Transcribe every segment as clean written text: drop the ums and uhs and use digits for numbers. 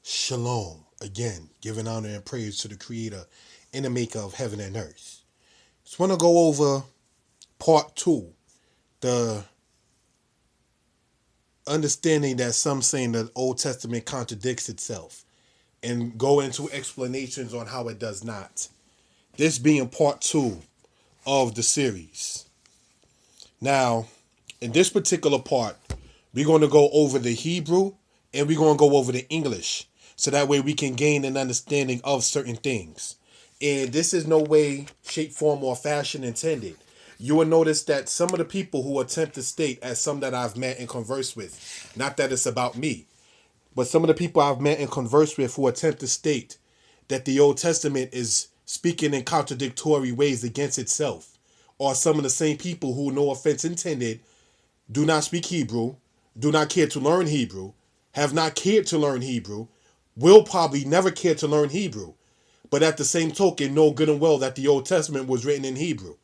Shalom. Again, giving honor and praise to the Creator and the Maker of heaven and earth. Just want to go over part two, the understanding that some saying the Old Testament contradicts itself, and go into explanations on how it does not. This being part two of the series. Now, in this particular part, we're going to go over the Hebrew and we're going to go over the English. So that way we can gain an understanding of certain things. And this is no way, shape, form, or fashion intended. You will notice that some of the people who attempt to state, as some that I've met and conversed with, not that it's about me, but some of the people I've met and conversed with who attempt to state that the Old Testament is speaking in contradictory ways against itself, are some of the same people who, no offense intended, do not speak Hebrew, do not care to learn Hebrew, have not cared to learn Hebrew, will probably never care to learn Hebrew, but at the same token know good and well that the Old Testament was written in Hebrew.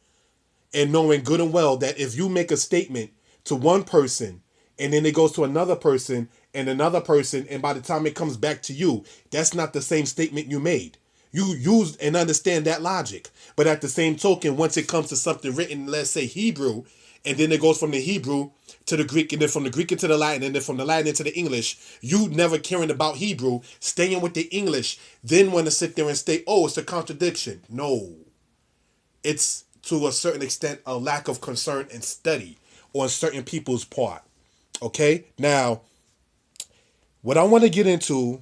And knowing good and well that if you make a statement to one person and then it goes to another person and by the time it comes back to you, that's not the same statement you made. You use and understand that logic. But at the same token, once it comes to something written, let's say Hebrew, and then it goes from the Hebrew to the Greek, and then from the Greek into the Latin, and then from the Latin into the English, you never caring about Hebrew, staying with the English, then want to sit there and state, oh, it's a contradiction. No. It's, to a certain extent, a lack of concern and study on certain people's part. Okay? Now, what I want to get into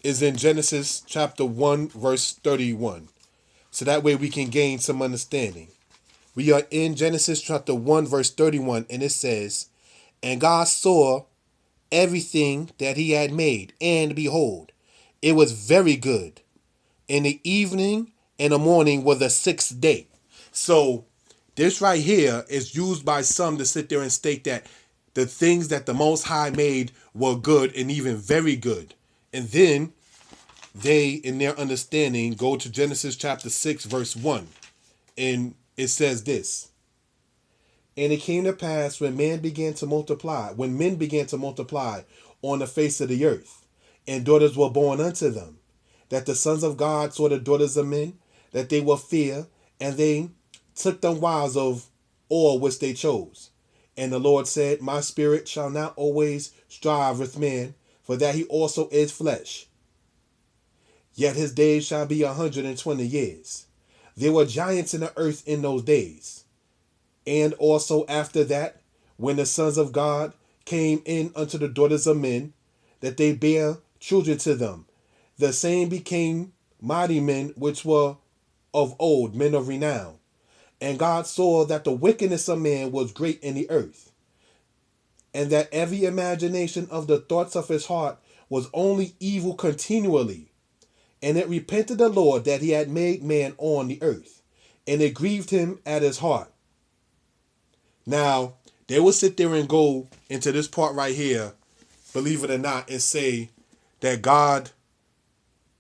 is in Genesis chapter 1, verse 31. So that way we can gain some understanding. We are in Genesis chapter 1, verse 31, and it says, "And God saw everything that he had made, and behold, it was very good. In the evening and the morning were the sixth day." So this right here is used by some to sit there and state that the things that the Most High made were good and even very good. And then they, in their understanding, go to Genesis chapter 6, verse 1. And it says this: "And it came to pass when men began to multiply on the face of the earth, and daughters were born unto them, that the sons of God saw the daughters of men, that they were fair, and they took them wives of all which they chose. And the Lord said, My spirit shall not always strive with man, for that he also is flesh. Yet his days shall be 120 years. There were giants in the earth in those days. And also after that, when the sons of God came in unto the daughters of men, that they bare children to them, the same became mighty men which were of old, men of renown. And God saw that the wickedness of man was great in the earth, and that every imagination of the thoughts of his heart was only evil continually. And it repented the Lord that he had made man on the earth, and it grieved him at his heart." Now, they will sit there and go into this part right here, believe it or not, and say that God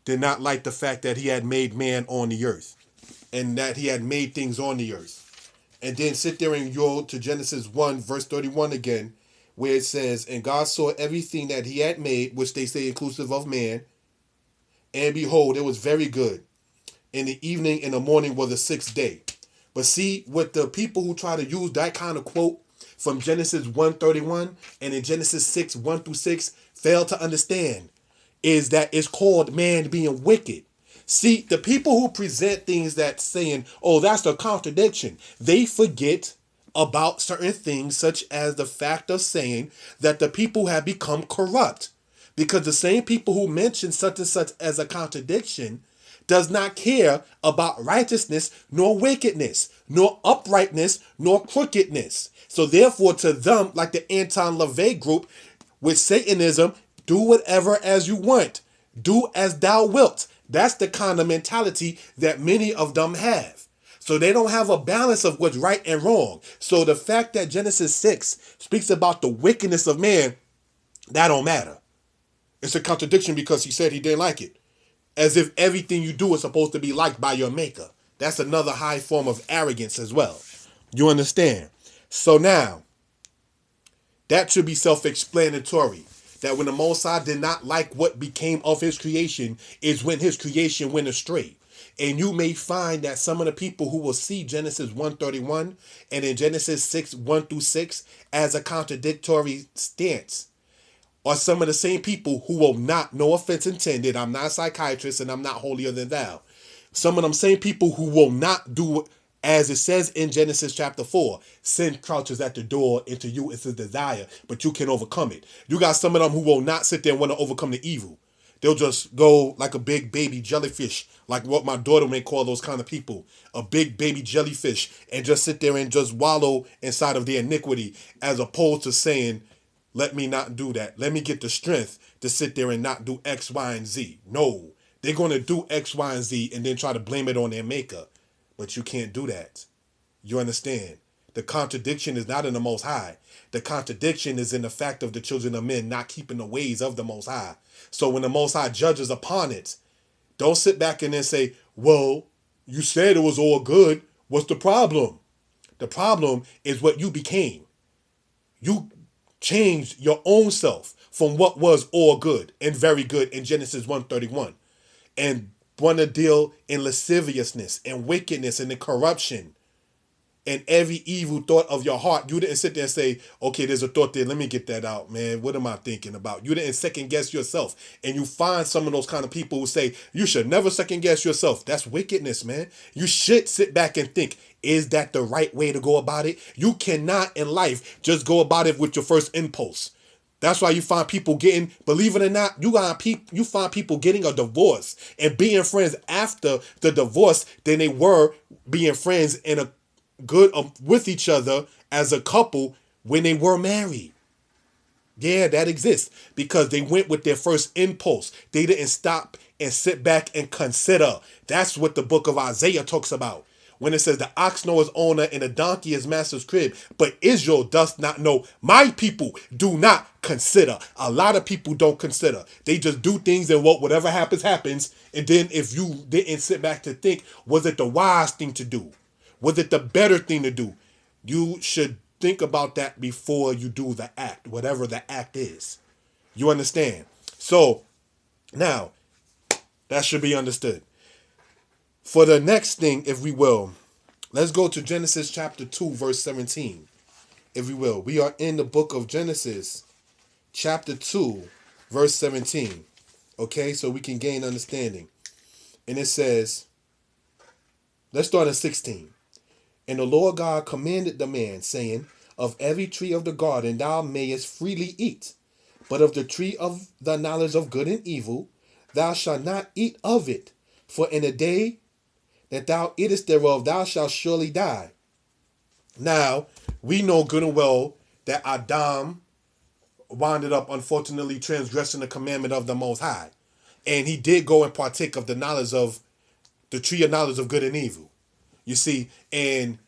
did not like the fact that he had made man on the earth and that he had made things on the earth. And then sit there and go to Genesis 1, verse 31 again, where it says, "And God saw everything that he had made," which they say inclusive of man, "and behold, it was very good. In the evening and the morning was the sixth day." But see, what the people who try to use that kind of quote from Genesis 1:31 and in Genesis 6, 1 through 6, fail to understand is that it's called man being wicked. See, the people who present things that saying, oh, that's a contradiction, they forget about certain things, such as the fact of saying that the people have become corrupt. Because the same people who mention such and such as a contradiction does not care about righteousness, nor wickedness, nor uprightness, nor crookedness. So therefore, to them, like the Anton LaVey group with Satanism, do whatever as you want. Do as thou wilt. That's the kind of mentality that many of them have. So they don't have a balance of what's right and wrong. So the fact that Genesis 6 speaks about the wickedness of man, that don't matter. It's a contradiction because he said he didn't like it. As if everything you do is supposed to be liked by your maker. That's another high form of arrogance as well. You understand? So now, that should be self-explanatory. that when the Most High did not like what became of his creation is when his creation went astray. And you may find that some of the people who will see Genesis 1:31 and in Genesis 6:1 through 6 as a contradictory stance are some of the same people who will not, no offense intended, I'm not a psychiatrist and I'm not holier than thou. Some of them same people who will not do as it says in Genesis chapter 4, sin crouches at the door, into you it's a desire, but you can overcome it. You got some of them who will not sit there and want to overcome the evil. They'll just go like a big baby jellyfish, like what my daughter may call those kind of people, a big baby jellyfish, and just sit there and just wallow inside of their iniquity, as opposed to saying, let me not do that. Let me get the strength to sit there and not do X, Y, and Z. No, they're going to do X, Y, and Z and then try to blame it on their maker. But you can't do that. You understand? The contradiction is not in the Most High. The contradiction is in the fact of the children of men not keeping the ways of the Most High. So when the Most High judges upon it, don't sit back and then say, well, you said it was all good. What's the problem? The problem is what you became. You changed your own self from what was all good and very good in Genesis 1:31 and want to deal in lasciviousness and wickedness and the corruption and every evil thought of your heart. You didn't sit there and say, okay, there's a thought there. Let me get that out, man. What am I thinking about? You didn't second guess yourself. And you find some of those kind of people who say, you should never second guess yourself. That's wickedness, man. You should sit back and think, is that the right way to go about it? You cannot in life just go about it with your first impulse. That's why you find people getting, believe it or not, you find people getting a divorce and being friends after the divorce than they were being friends in a good with each other as a couple when they were married. Yeah, that exists because they went with their first impulse. They didn't stop and sit back and consider. That's what the book of Isaiah talks about. When it says the ox know his owner and the donkey his master's crib, but Israel does not know. My people do not consider. A lot of people don't consider. They just do things and whatever happens, happens. And then if you didn't sit back to think, was it the wise thing to do? Was it the better thing to do? You should think about that before you do the act, whatever the act is. You understand? So now that should be understood. For the next thing, if we will, let's go to Genesis chapter 2, verse 17. If we will. We are in the book of Genesis, chapter 2, verse 17. Okay, so we can gain understanding. And it says, let's start at 16. And the Lord God commanded the man, saying, of every tree of the garden thou mayest freely eat, but of the tree of the knowledge of good and evil thou shalt not eat of it, for in the day that thou eatest thereof, thou shalt surely die. Now, we know good and well that Adam winded up, unfortunately, transgressing the commandment of the Most High. And he did go and partake of the knowledge of the tree of knowledge of good and evil. You see, and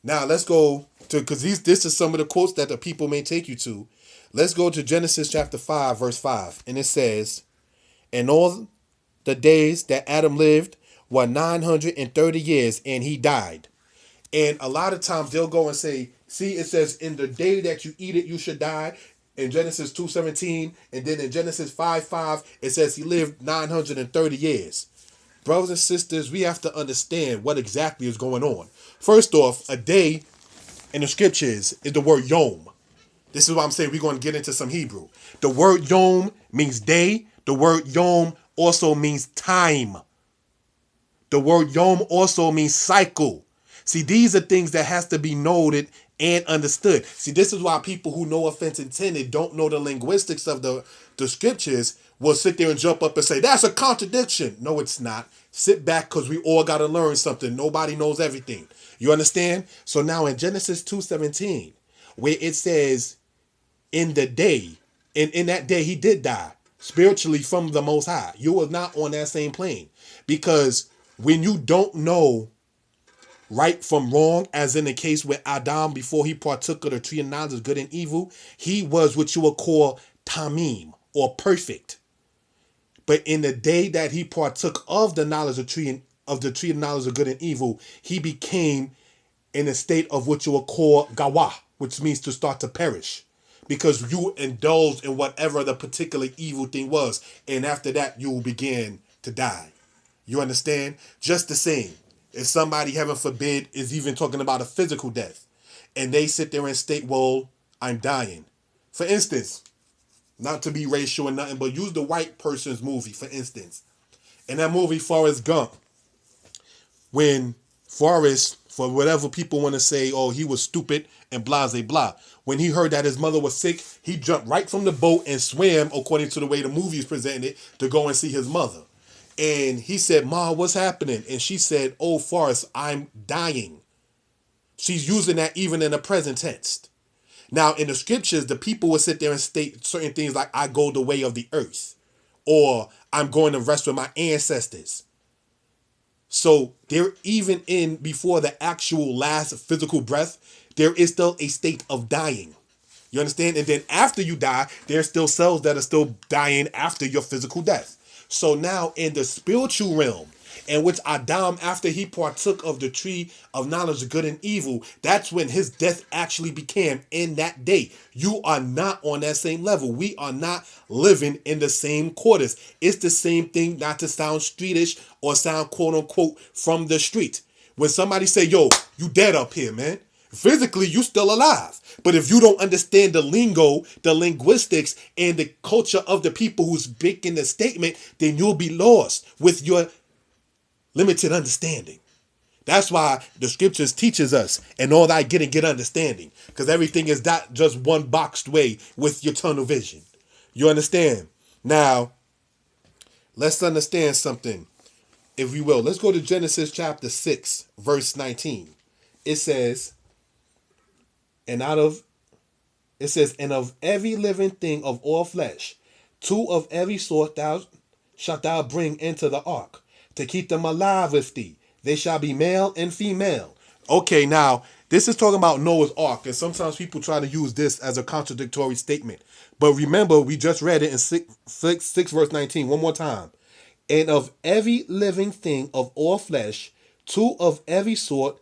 now let's go to, because this is some of the quotes that the people may take you to. Let's go to Genesis chapter 5, verse 5. And it says, and all the days that Adam lived were 930 years, and he died. And a lot of times they'll go and say, see, it says, in the day that you eat it, you should die. In Genesis 2:17, and then in Genesis 5:5, it says he lived 930 years. Brothers and sisters, we have to understand what exactly is going on. First off, a day in the scriptures is the word yom. This is why I'm saying we're going to get into some Hebrew. The word yom means day. The word yom also means time. The word yom also means cycle. See, these are things that has to be noted and understood. See, this is why people who, no offense intended, don't know the linguistics of the scriptures will sit there and jump up and say, that's a contradiction. No, it's not. Sit back, because we all got to learn something. Nobody knows everything. You understand? So now in Genesis 2:17, where it says, in the day, and in that day he did die spiritually from the Most High. You were not on that same plane, because when you don't know right from wrong, as in the case with Adam before he partook of the tree of knowledge of good and evil, he was what you would call tamim, or perfect. But in the day that he partook of the knowledge of the tree of knowledge of good and evil, he became in a state of what you would call gawa, which means to start to perish. because you indulged in whatever the particular evil thing was. And after that, you will begin to die. You understand? Just the same. If somebody, heaven forbid, is even talking about a physical death, and they sit there and state, well, I'm dying. For instance, not to be racial or nothing, but use the white person's movie, for instance. In that movie, Forrest Gump, when Forrest, for whatever people want to say, oh, he was stupid and blah, blah, blah. When he heard that his mother was sick, he jumped right from the boat and swam, according to the way the movie is presented, to go and see his mother. And he said, Ma, what's happening? And she said, oh, Forrest, I'm dying. She's using that even in the present tense. Now, in the scriptures, the people will sit there and state certain things like, I go the way of the earth, or I'm going to rest with my ancestors. So there, even in before the actual last physical breath, there is still a state of dying. You understand? And then after you die, there's still cells that are still dying after your physical death. So now in the spiritual realm, in which Adam, after he partook of the tree of knowledge of good and evil, that's when his death actually began in that day. You are not on that same level. We are not living in the same quarters. It's the same thing, not to sound streetish or sound quote unquote from the street. When somebody say, yo, you dead up here, man. Physically, you still alive. But if you don't understand the lingo, the linguistics, and the culture of the people who's making the statement, then you'll be lost with your limited understanding. That's why the scriptures teaches us, and all that get understanding. Because everything is not just one boxed way with your tunnel vision. You understand? Now, let's understand something, if we will. Let's go to Genesis chapter 6, verse 19. It says, and of every living thing of all flesh, two of every sort thou shalt thou bring into the ark, to keep them alive with thee. They shall be male and female. Okay, now, this is talking about Noah's ark, and sometimes people try to use this as a contradictory statement. But remember, we just read it in 6 verse 19, one more time. And of every living thing of all flesh, two of every sort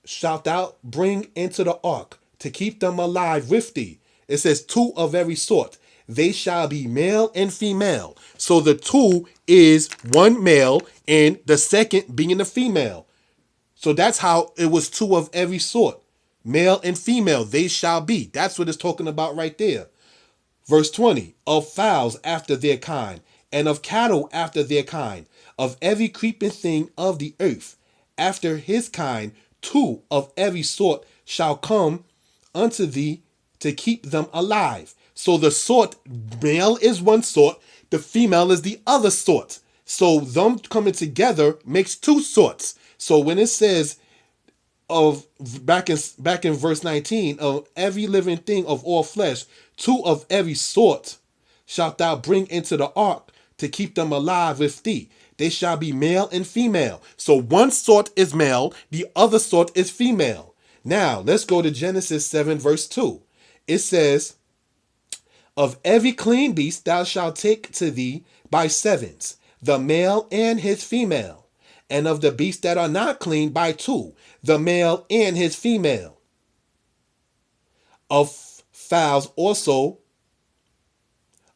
shalt thou bring into the ark, to keep them alive with thee. It says two of every sort. They shall be male and female. So the two is one male and the second being the female. So that's how it was two of every sort. Male and female, they shall be. That's what it's talking about right there. Verse 20, of fowls after their kind, and of cattle after their kind, of every creeping thing of the earth after his kind, two of every sort shall come unto thee, to keep them alive. So the sort, male is one sort, the female is the other sort. So them coming together makes two sorts. So when it says of back in verse 19, of every living thing of all flesh, two of every sort shalt thou bring into the ark, to keep them alive with thee. They shall be male and female. So one sort is male, the other sort is female. Now, let's go to Genesis 7, verse 2. It says, of every clean beast thou shalt take to thee by sevens, the male and his female. And of the beasts that are not clean by two, the male and his female. Of fowls also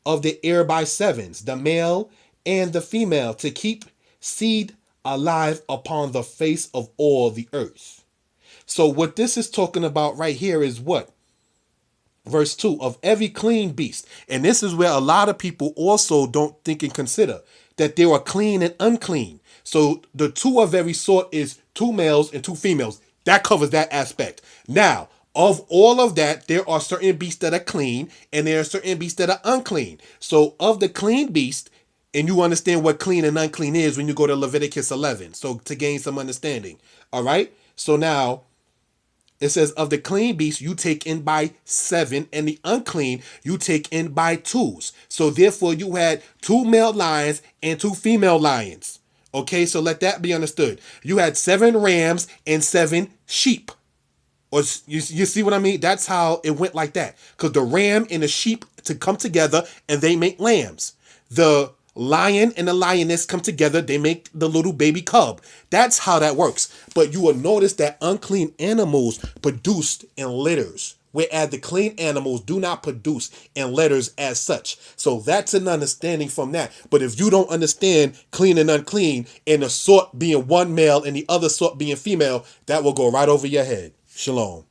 of the air by sevens, the male and the female, to keep seed alive upon the face of all the earth. So what this is talking about right here is what? Verse 2, of every clean beast. And this is where a lot of people also don't think and consider that there are clean and unclean. So the two of every sort is two males and two females. That covers that aspect. Now, of all of that, there are certain beasts that are clean and there are certain beasts that are unclean. So of the clean beast, and you understand what clean and unclean is when you go to Leviticus 11. So to gain some understanding. All right. So now it says, of the clean beast you take in by seven, and the unclean you take in by twos. So therefore you had two male lions and two female lions. Okay, so let that be understood. You had 7 rams and 7 sheep. Or you see what I mean? That's how it went like that. Because the ram and the sheep to come together and they make lambs. The lion and the lioness come together, they make the little baby cub. That's how that works. But you will notice that unclean animals produced in litters. whereas the clean animals do not produce in letters as such. So that's an understanding from that. But if you don't understand clean and unclean, and the sort being one male and the other sort being female, that will go right over your head. Shalom.